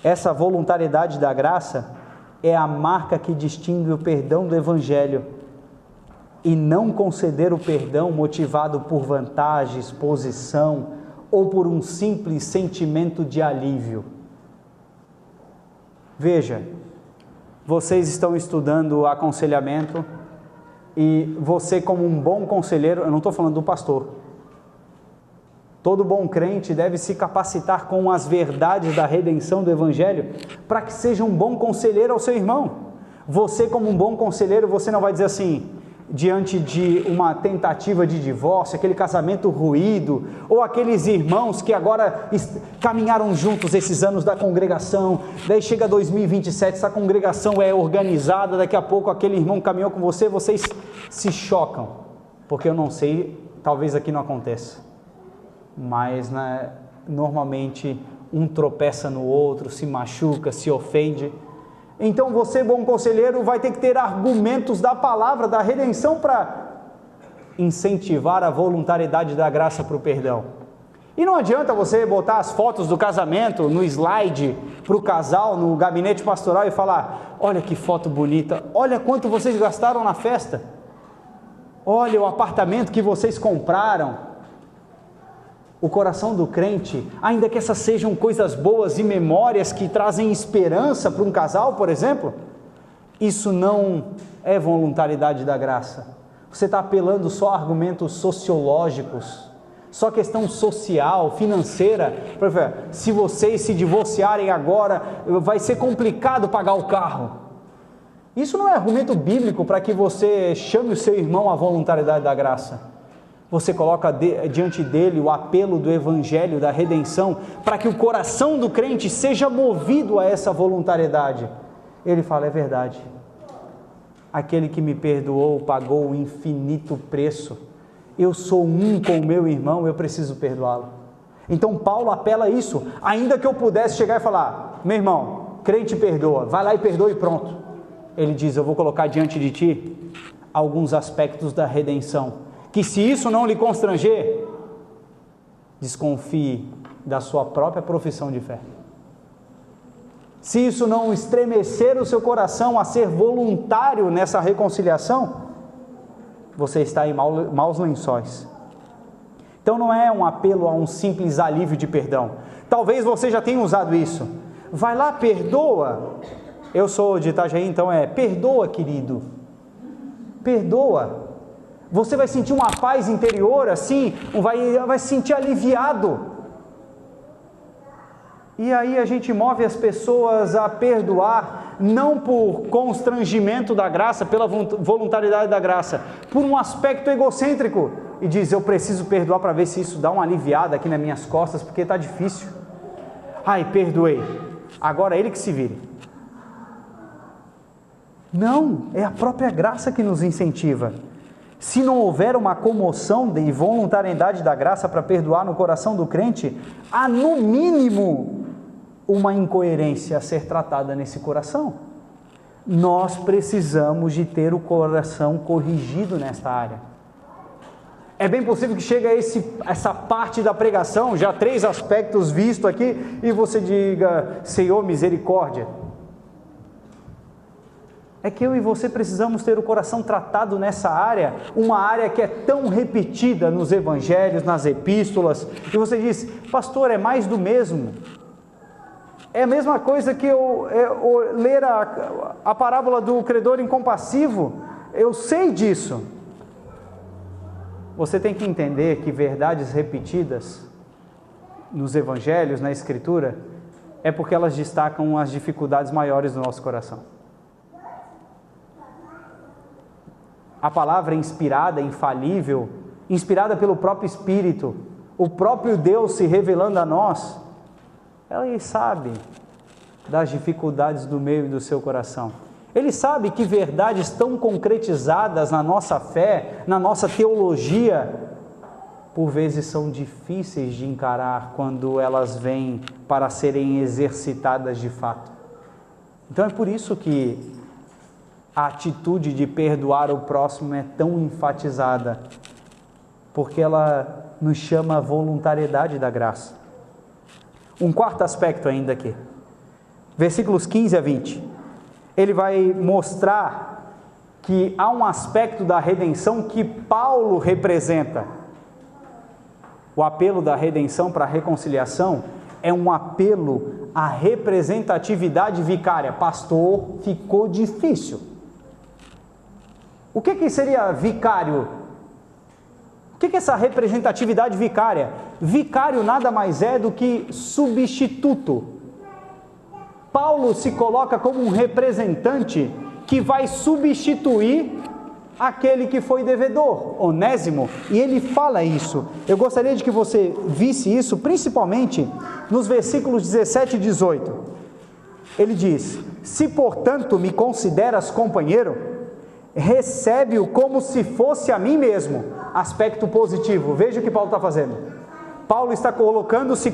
Essa voluntariedade da graça é a marca que distingue o perdão do Evangelho, e não conceder o perdão motivado por vantagens, posição ou por um simples sentimento de alívio. Veja, vocês estão estudando aconselhamento e você, como um bom conselheiro, eu não estou falando do pastor, todo bom crente deve se capacitar com as verdades da redenção do Evangelho para que seja um bom conselheiro ao seu irmão. Você, como um bom conselheiro, você não vai dizer assim, diante de uma tentativa de divórcio, aquele casamento ruído, ou aqueles irmãos que agora caminharam juntos esses anos da congregação, daí chega 2027, essa congregação é organizada, daqui a pouco aquele irmão caminhou com você, vocês se chocam, porque eu não sei, talvez aqui não aconteça, mas normalmente um tropeça no outro, se machuca, se ofende. Então você, bom conselheiro, vai ter que ter argumentos da palavra, da redenção, para incentivar a voluntariedade da graça para o perdão. E não adianta você botar as fotos do casamento no slide para o casal, no gabinete pastoral e falar: olha que foto bonita, olha quanto vocês gastaram na festa, olha o apartamento que vocês compraram. O coração do crente, ainda que essas sejam coisas boas e memórias que trazem esperança para um casal, por exemplo, isso não é voluntariedade da graça. Você está apelando só a argumentos sociológicos, só questão social, financeira. Por exemplo, se vocês se divorciarem agora, vai ser complicado pagar o carro. Isso não é argumento bíblico para que você chame o seu irmão à voluntariedade da graça. Você coloca diante dele o apelo do Evangelho, da redenção, para que o coração do crente seja movido a essa voluntariedade. Ele fala: é verdade, aquele que me perdoou pagou um infinito preço, eu sou um com o meu irmão, eu preciso perdoá-lo. Então Paulo apela a isso, ainda que eu pudesse chegar e falar: meu irmão, crente perdoa, vai lá e perdoa e pronto. Ele diz: eu vou colocar diante de ti alguns aspectos da redenção, que se isso não lhe constranger, desconfie da sua própria profissão de fé. Se isso não estremecer o seu coração a ser voluntário nessa reconciliação, você está em maus lençóis. Então não é um apelo a um simples alívio de perdão. Talvez você já tenha usado isso. Vai lá, perdoa. Eu sou de Itajaí, então perdoa, querido. Perdoa. Você vai sentir uma paz interior assim, vai se sentir aliviado. E aí a gente move as pessoas a perdoar, não por constrangimento da graça, pela voluntariedade da graça, por um aspecto egocêntrico, e diz, eu preciso perdoar para ver se isso dá uma aliviada aqui nas minhas costas, porque está difícil. Ai, perdoei, agora é ele que se vire. Não, é a própria graça que nos incentiva. Se não houver uma comoção de voluntariedade da graça para perdoar no coração do crente, há no mínimo uma incoerência a ser tratada nesse coração. Nós precisamos de ter o coração corrigido nesta área. É bem possível que chegue a essa parte da pregação, já 3 aspectos vistos aqui, e você diga, Senhor, misericórdia. É que eu e você precisamos ter o coração tratado nessa área, uma área que é tão repetida nos evangelhos, nas epístolas, e você diz, pastor, é mais do mesmo. É a mesma coisa que eu ler a parábola do credor incompassivo, eu sei disso. Você tem que entender que verdades repetidas nos evangelhos, na escritura, é porque elas destacam as dificuldades maiores do nosso coração. A palavra é inspirada, infalível, inspirada pelo próprio Espírito, o próprio Deus se revelando a nós, Ele sabe das dificuldades do meu e do seu coração. Ele sabe que verdades tão concretizadas na nossa fé, na nossa teologia, por vezes são difíceis de encarar quando elas vêm para serem exercitadas de fato. Então é por isso que a atitude de perdoar o próximo é tão enfatizada, porque ela nos chama a voluntariedade da graça. Um quarto aspecto ainda aqui, versículos 15 a 20, ele vai mostrar que há um aspecto da redenção que Paulo representa. O apelo da redenção para a reconciliação é um apelo à representatividade vicária. Pastor, ficou difícil. O que seria vicário? O que é essa representatividade vicária? Vicário nada mais é do que substituto. Paulo se coloca como um representante que vai substituir aquele que foi devedor, Onésimo, e ele fala isso. Eu gostaria de que você visse isso, principalmente nos versículos 17 e 18. Ele diz, se portanto me consideras companheiro, recebe-o como se fosse a mim mesmo. Aspecto positivo, veja o que Paulo está fazendo. Paulo está colocando-se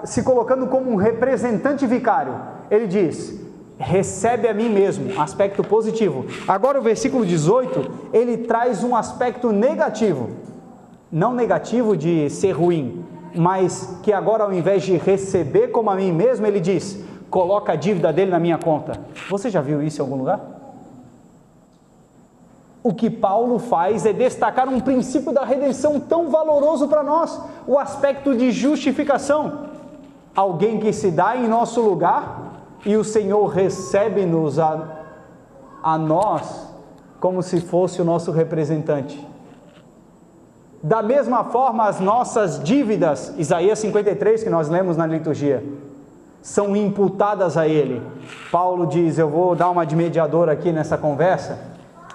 se colocando como um representante vicário. Ele diz, recebe a mim mesmo, aspecto positivo. Agora o versículo 18, ele traz um aspecto negativo, não negativo de ser ruim, mas que agora ao invés de receber como a mim mesmo, ele diz, coloca a dívida dele na minha conta. Você já viu isso em algum lugar? O que Paulo faz é destacar um princípio da redenção tão valoroso para nós, o aspecto de justificação. Alguém que se dá em nosso lugar e o Senhor recebe-nos a nós como se fosse o nosso representante. Da mesma forma, as nossas dívidas, Isaías 53, que nós lemos na liturgia, são imputadas a Ele. Paulo diz, eu vou dar uma de mediador aqui nessa conversa,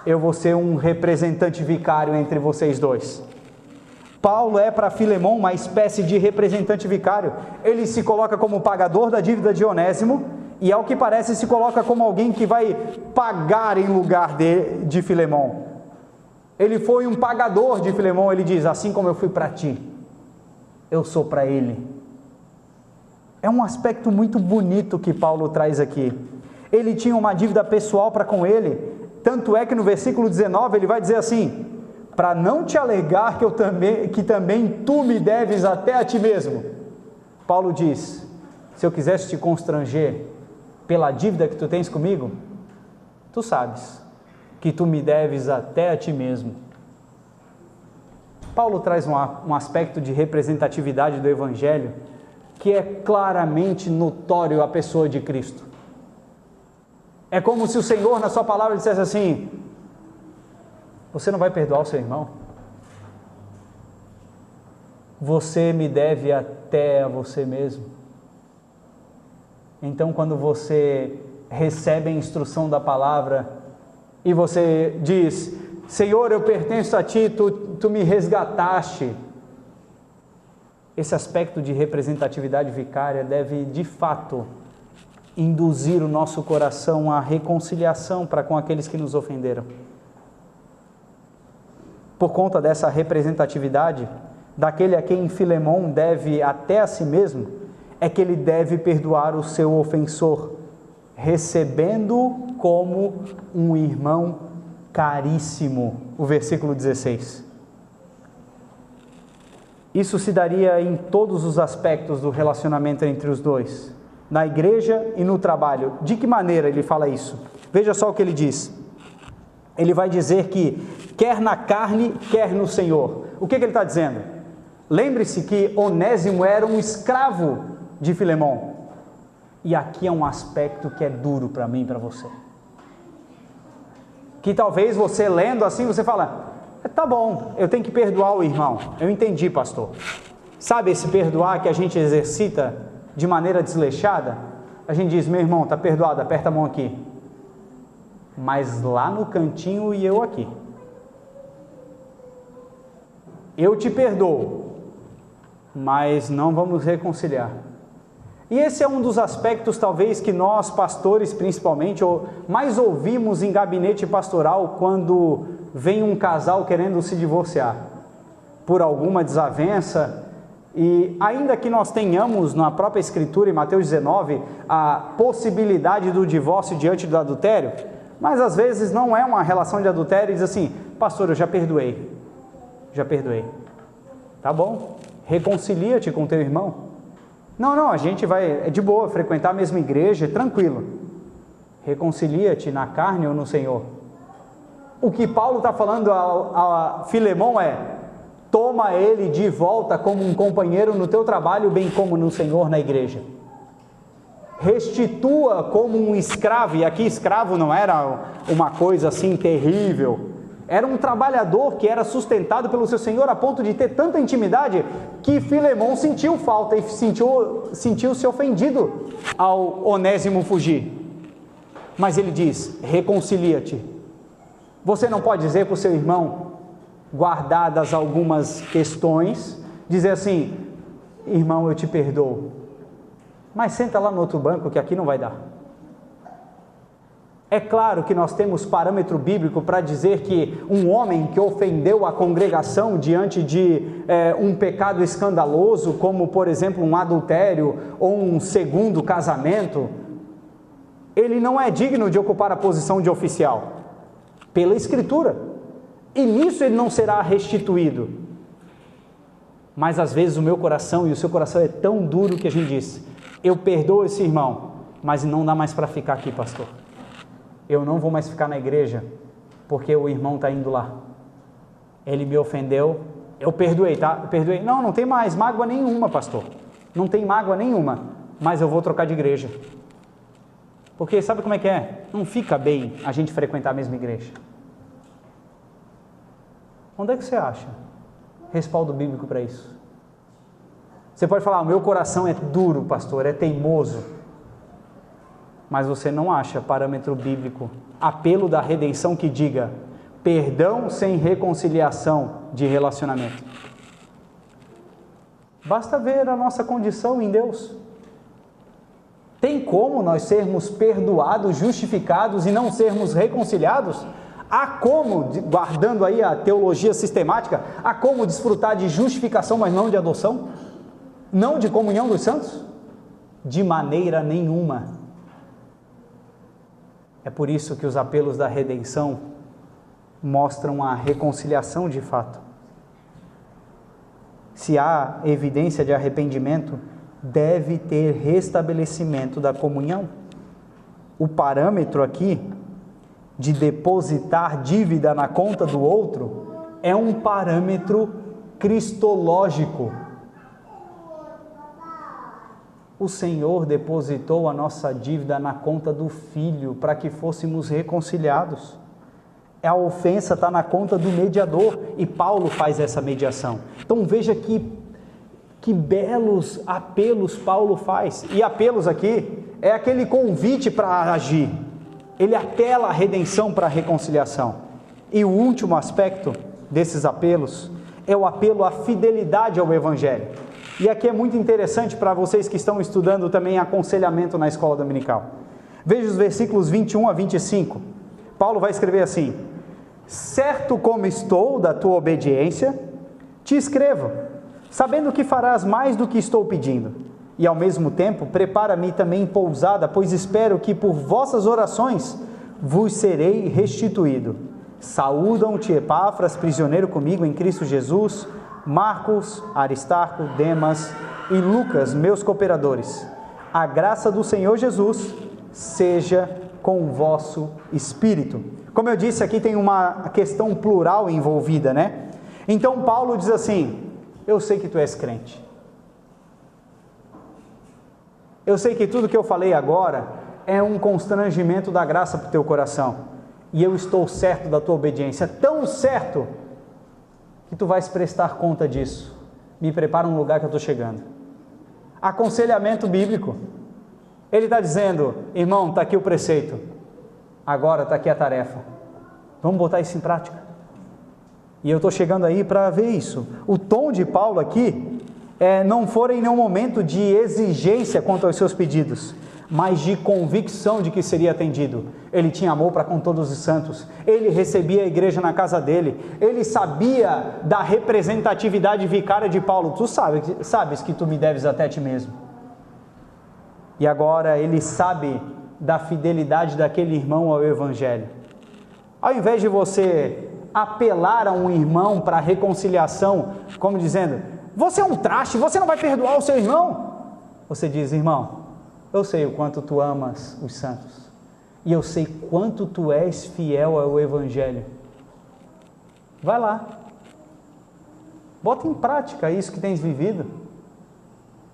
eu vou ser um representante vicário entre vocês dois. Paulo é para Filemão uma espécie de representante vicário. Ele se coloca como pagador da dívida de Onésimo e, ao que parece, se coloca como alguém que vai pagar em lugar de Filemão. Ele foi um pagador de Filemão, ele diz, assim como eu fui para ti, eu sou para ele. É um aspecto muito bonito que Paulo traz aqui. Ele tinha uma dívida pessoal para com ele, tanto é que no versículo 19 ele vai dizer assim, para não te alegar que também tu me deves até a ti mesmo. Paulo diz, se eu quisesse te constranger pela dívida que tu tens comigo, tu sabes que tu me deves até a ti mesmo. Paulo traz um aspecto de representatividade do Evangelho que é claramente notório à pessoa de Cristo. É como se o Senhor, na sua palavra, dissesse assim, você não vai perdoar o seu irmão? Você me deve até a você mesmo. Então, quando você recebe a instrução da palavra e você diz: Senhor, eu pertenço a Ti, Tu me resgataste. Esse aspecto de representatividade vicária deve, de fato, induzir o nosso coração à reconciliação para com aqueles que nos ofenderam. Por conta dessa representatividade, daquele a quem Filemão deve até a si mesmo, é que ele deve perdoar o seu ofensor, recebendo-o como um irmão caríssimo. O versículo 16. Isso se daria em todos os aspectos do relacionamento entre os dois, na igreja e no trabalho. De que maneira ele fala isso? Veja só o que ele diz. Ele vai dizer que quer na carne, quer no Senhor. O que ele está dizendo? Lembre-se que Onésimo era um escravo de Filemão. E aqui é um aspecto que é duro para mim e para você. Que talvez você lendo assim, você fala: tá bom, eu tenho que perdoar o irmão. Eu entendi, pastor. Sabe esse perdoar que a gente exercita de maneira desleixada? A gente diz: meu irmão, tá perdoado, aperta a mão aqui. Mas lá no cantinho e eu aqui. Eu te perdoo, mas não vamos reconciliar. E esse é um dos aspectos talvez que nós, pastores principalmente, mais ouvimos em gabinete pastoral quando vem um casal querendo se divorciar por alguma desavença. E ainda que nós tenhamos na própria Escritura, em Mateus 19, a possibilidade do divórcio diante do adultério, mas às vezes não é uma relação de adultério e diz assim: pastor, eu já perdoei. Tá bom, reconcilia-te com teu irmão. Não, a gente vai, é de boa, frequentar a mesma igreja, tranquilo. Reconcilia-te na carne ou no Senhor. O que Paulo está falando a Filemão é: toma ele de volta como um companheiro no teu trabalho, bem como no Senhor na igreja. Restitua como um escravo, e aqui escravo não era uma coisa assim terrível, era um trabalhador que era sustentado pelo seu Senhor a ponto de ter tanta intimidade que Filemão sentiu falta e sentiu-se ofendido ao Onésimo fugir. Mas ele diz: reconcilia-te. Você não pode dizer para o seu irmão, guardadas algumas questões, dizer assim: irmão, eu te perdoo, mas senta lá no outro banco que aqui não vai dar. É claro que nós temos parâmetro bíblico para dizer que um homem que ofendeu a congregação diante de um pecado escandaloso, como por exemplo um adultério ou um segundo casamento, ele não é digno de ocupar a posição de oficial, pela Escritura, e nisso ele não será restituído. Mas às vezes o meu coração e o seu coração é tão duro que a gente diz: eu perdoo esse irmão, mas não dá mais para ficar aqui, pastor. Eu não vou mais ficar na igreja, porque o irmão está indo lá. Ele me ofendeu, eu perdoei, tá? Eu perdoei. Não tem mais mágoa nenhuma, pastor. Não tem mágoa nenhuma, mas eu vou trocar de igreja. Porque sabe como é que é? Não fica bem a gente frequentar a mesma igreja. Onde é que você acha respaldo bíblico para isso? Você pode falar: o meu coração é duro, pastor, é teimoso. Mas você não acha parâmetro bíblico, apelo da redenção que diga perdão sem reconciliação de relacionamento. Basta ver a nossa condição em Deus. Tem como nós sermos perdoados, justificados e não sermos reconciliados? Há como, guardando aí a teologia sistemática, há como desfrutar de justificação, mas não de adoção? Não de comunhão dos santos? De maneira nenhuma. É por isso que os apelos da redenção mostram a reconciliação de fato. Se há evidência de arrependimento, deve ter restabelecimento da comunhão. O parâmetro aqui de depositar dívida na conta do outro é um parâmetro cristológico. O Senhor depositou a nossa dívida na conta do Filho para que fôssemos reconciliados. A ofensa está na conta do mediador e Paulo faz essa mediação. Então veja que belos apelos Paulo faz. E apelos aqui é aquele convite para agir. Ele apela à redenção para a reconciliação. E o último aspecto desses apelos é o apelo à fidelidade ao Evangelho. E aqui é muito interessante para vocês que estão estudando também aconselhamento na escola dominical. Veja os versículos 21 a 25. Paulo vai escrever assim: certo como estou da tua obediência, te escrevo, sabendo que farás mais do que estou pedindo. E ao mesmo tempo, prepara-me também pousada, pois espero que por vossas orações vos serei restituído. Saúdam-te Epáfras, prisioneiro comigo em Cristo Jesus, Marcos, Aristarco, Demas e Lucas, meus cooperadores. A graça do Senhor Jesus seja com o vosso espírito. Como eu disse, aqui tem uma questão plural envolvida, né? Então Paulo diz assim: eu sei que tu és crente. Eu sei que tudo que eu falei agora é um constrangimento da graça para o teu coração. E eu estou certo da tua obediência, tão certo que tu vais prestar conta disso. Me prepara um lugar que eu estou chegando. Aconselhamento bíblico. Ele está dizendo: irmão, está aqui o preceito, agora está aqui a tarefa, vamos botar isso em prática. E eu estou chegando aí para ver isso. O tom de Paulo aqui não for em nenhum momento de exigência quanto aos seus pedidos, mas de convicção de que seria atendido. Ele tinha amor para com todos os santos, ele recebia a igreja na casa dele, ele sabia da representatividade vicária de Paulo. Tu sabes que tu me deves até a ti mesmo. E agora ele sabe da fidelidade daquele irmão ao Evangelho. Ao invés de você apelar a um irmão para a reconciliação, como dizendo: você é um traste, você não vai perdoar o seu irmão, você diz: irmão, eu sei o quanto tu amas os santos, e eu sei quanto tu és fiel ao Evangelho. Vai lá, bota em prática isso que tens vivido.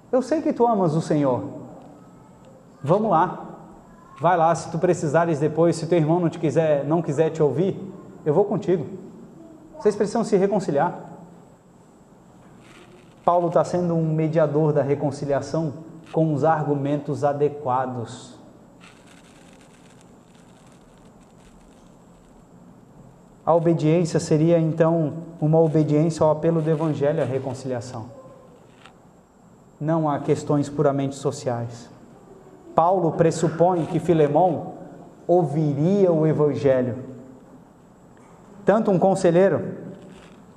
Eu sei que tu amas o Senhor. Vamos lá, vai lá. Se tu precisares depois, se teu irmão não quiser te ouvir, eu vou contigo. Vocês precisam se reconciliar. Paulo está sendo um mediador da reconciliação com os argumentos adequados. A obediência seria então uma obediência ao apelo do Evangelho à reconciliação, não a questões puramente sociais. Paulo pressupõe que Filemão ouviria o Evangelho. Tanto um conselheiro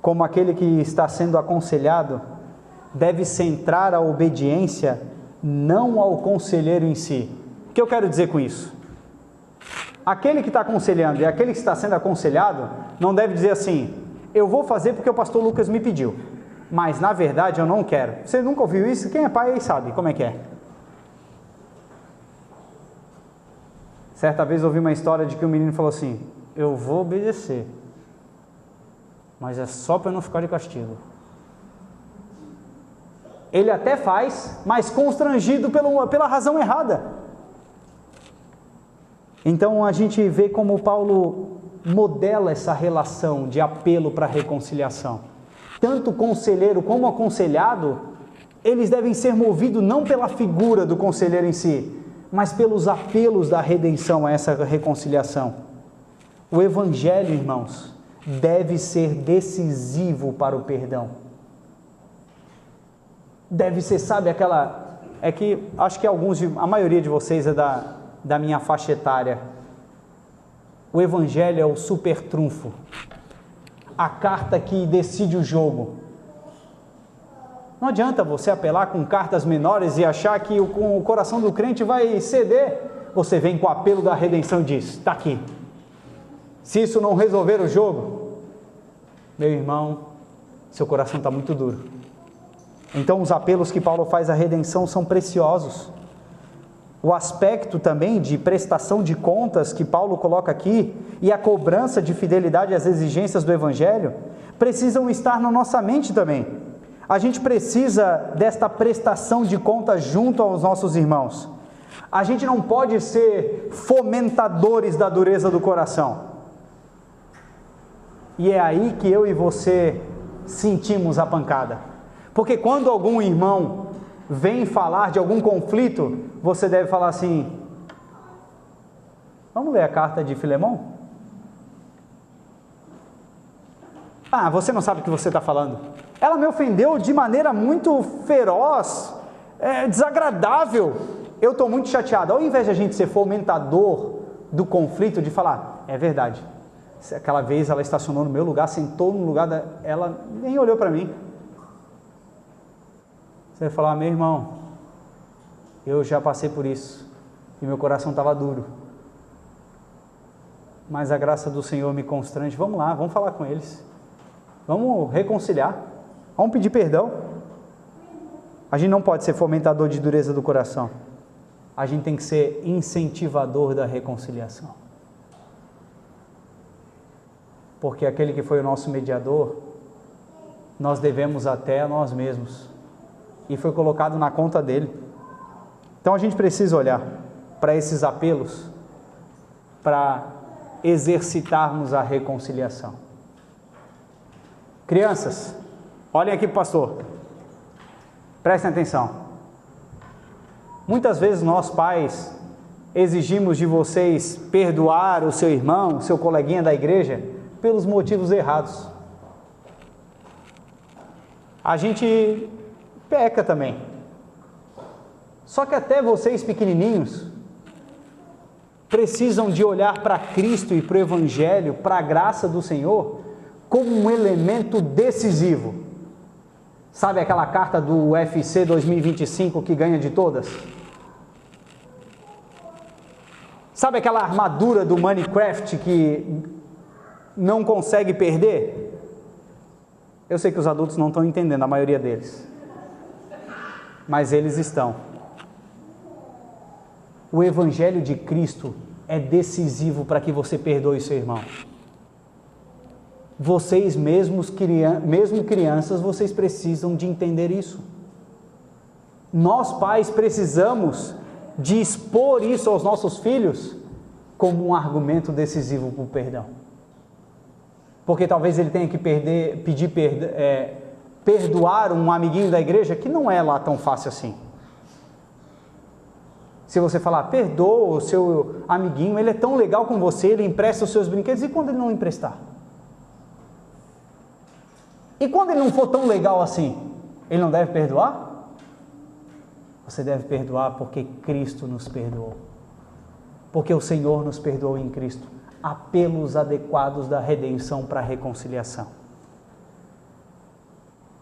como aquele que está sendo aconselhado deve centrar a obediência não ao conselheiro em si. O que eu quero dizer com isso? Aquele que está aconselhando e aquele que está sendo aconselhado não deve dizer assim: eu vou fazer porque o pastor Lucas me pediu, mas na verdade eu não quero. Você nunca ouviu isso? Quem é pai aí sabe como é que é. Certa vez eu ouvi uma história de que um menino falou assim: eu vou obedecer, mas é só para eu não ficar de castigo. Ele até faz, mas constrangido pela razão errada. Então a gente vê como Paulo modela essa relação de apelo para a reconciliação. Tanto o conselheiro como o aconselhado, eles devem ser movidos não pela figura do conselheiro em si, mas pelos apelos da redenção a essa reconciliação. O Evangelho, irmãos, deve ser decisivo para o perdão. Deve ser, sabe, aquela... É que acho que a maioria de vocês é da minha faixa etária. O Evangelho é o super trunfo, a carta que decide o jogo. Não adianta você apelar com cartas menores e achar que o coração do crente vai ceder. Você vem com o apelo da redenção e diz: está aqui. Se isso não resolver o jogo, meu irmão, seu coração está muito duro. Então os apelos que Paulo faz à redenção são preciosos. O aspecto também de prestação de contas que Paulo coloca aqui e a cobrança de fidelidade às exigências do Evangelho precisam estar na nossa mente também. A gente precisa desta prestação de contas junto aos nossos irmãos. A gente não pode ser fomentadores da dureza do coração. E é aí que eu e você sentimos a pancada. Porque quando algum irmão vem falar de algum conflito, você deve falar assim: vamos ler a carta de Filemão? Ah, você não sabe o que você está falando. Ela me ofendeu de maneira muito feroz, desagradável. Eu estou muito chateado. Ao invés de a gente ser fomentador do conflito, de falar: é verdade, aquela vez ela estacionou no meu lugar, sentou no lugar ela nem olhou para mim. Você vai falar: meu irmão, eu já passei por isso e meu coração estava duro, mas a graça do Senhor me constrange. Vamos lá, vamos falar com eles, vamos reconciliar, vamos pedir perdão. A gente não pode ser fomentador de dureza do coração, a gente tem que ser incentivador da reconciliação, porque aquele que foi o nosso mediador, nós devemos até a nós mesmos, e foi colocado na conta dele. Então a gente precisa olhar para esses apelos, para exercitarmos a reconciliação. Crianças, olhem aqui, pastor, prestem atenção. Muitas vezes nós pais exigimos de vocês perdoar o seu irmão, o seu coleguinha da igreja, pelos motivos errados. A gente peca também. Só que até vocês pequenininhos precisam de olhar para Cristo e para o Evangelho, para a graça do Senhor, como um elemento decisivo. Sabe aquela carta do UFC 2025 que ganha de todas? Sabe aquela armadura do Minecraft que não consegue perder? Eu sei que os adultos não estão entendendo, a maioria deles, mas eles estão. O Evangelho de Cristo é decisivo para que você perdoe seu irmão. Vocês mesmo crianças, vocês precisam de entender isso. Nós pais precisamos de expor isso aos nossos filhos como um argumento decisivo para o perdão. Porque talvez ele tenha que perdoar um amiguinho da igreja, que não é lá tão fácil assim. Se você falar: perdoa o seu amiguinho, ele é tão legal com você, ele empresta os seus brinquedos, e quando ele não emprestar? E quando ele não for tão legal assim, ele não deve perdoar? Você deve perdoar porque Cristo nos perdoou. Porque o Senhor nos perdoou em Cristo. Apelos adequados da redenção para a reconciliação.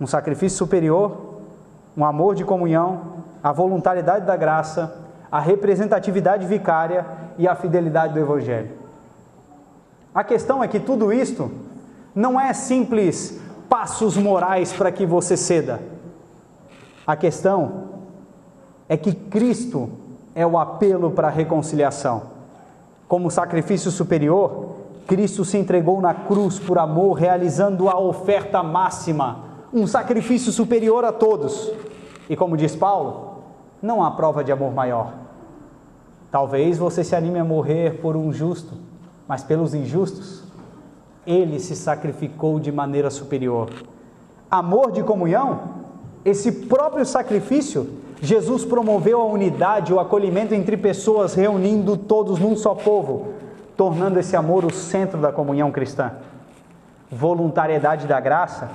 Um sacrifício superior, um amor de comunhão, a voluntariedade da graça, a representatividade vicária e a fidelidade do Evangelho. A questão é que tudo isto não é simples passos morais para que você ceda. A questão é que Cristo é o apelo para a reconciliação. Como sacrifício superior, Cristo se entregou na cruz por amor, realizando a oferta máxima, um sacrifício superior a todos. E como diz Paulo, não há prova de amor maior. Talvez você se anime a morrer por um justo, mas pelos injustos, ele se sacrificou de maneira superior. Amor de comunhão, esse próprio sacrifício, Jesus promoveu a unidade, o acolhimento entre pessoas, reunindo todos num só povo, tornando esse amor o centro da comunhão cristã. Voluntariedade da graça,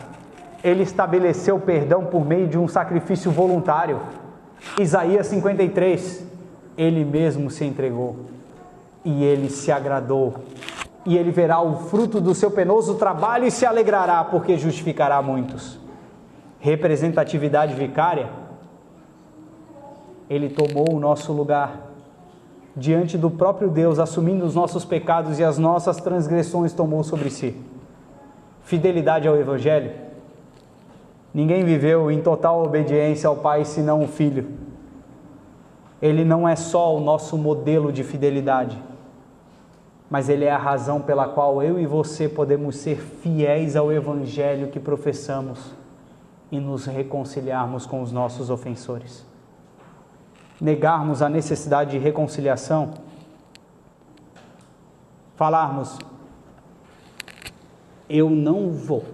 ele estabeleceu perdão por meio de um sacrifício voluntário. Isaías 53, ele mesmo se entregou e ele se agradou, e ele verá o fruto do seu penoso trabalho e se alegrará, porque justificará muitos. Representatividade vicária, ele tomou o nosso lugar diante do próprio Deus, assumindo os nossos pecados e as nossas transgressões tomou sobre si. Fidelidade ao Evangelho, ninguém viveu em total obediência ao Pai senão o Filho. Ele não é só o nosso modelo de fidelidade, mas ele é a razão pela qual eu e você podemos ser fiéis ao Evangelho que professamos e nos reconciliarmos com os nossos ofensores. Negarmos a necessidade de reconciliação, falarmos: eu não vou.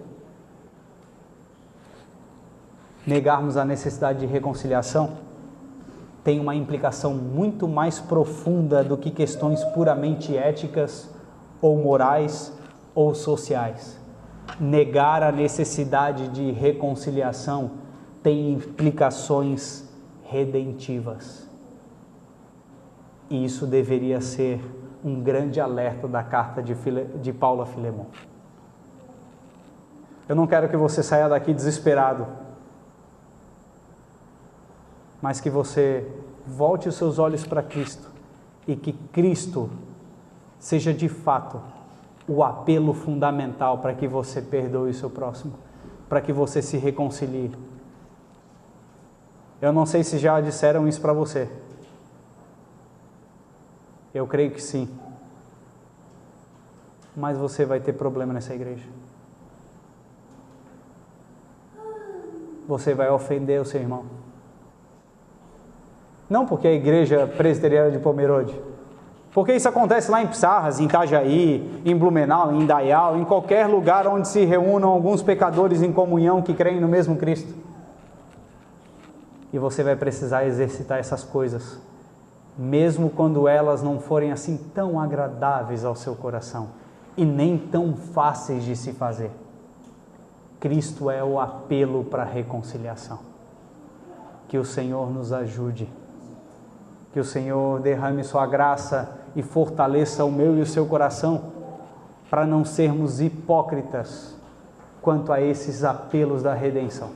negarmos a necessidade de reconciliação tem uma implicação muito mais profunda do que questões puramente éticas ou morais ou sociais. Negar a necessidade de reconciliação tem implicações redentivas. E isso deveria ser um grande alerta da carta de Paulo a Filemon. Eu não quero que você saia daqui desesperado, mas que você volte os seus olhos para Cristo e que Cristo seja de fato o apelo fundamental para que você perdoe o seu próximo, para que você se reconcilie. Eu não sei se já disseram isso para você. Eu creio que sim. Mas você vai ter problema nessa igreja. Você vai ofender o seu irmão. Não porque a igreja presbiteriana de Pomerode, porque isso acontece lá em Pissarras, em Itajaí, em Blumenau, em Indaial, em qualquer lugar onde se reúnam alguns pecadores em comunhão que creem no mesmo Cristo. E você vai precisar exercitar essas coisas, mesmo quando elas não forem assim tão agradáveis ao seu coração e nem tão fáceis de se fazer. Cristo é o apelo para a reconciliação. Que o Senhor nos ajude. Que o Senhor derrame sua graça e fortaleça o meu e o seu coração para não sermos hipócritas quanto a esses apelos da redenção.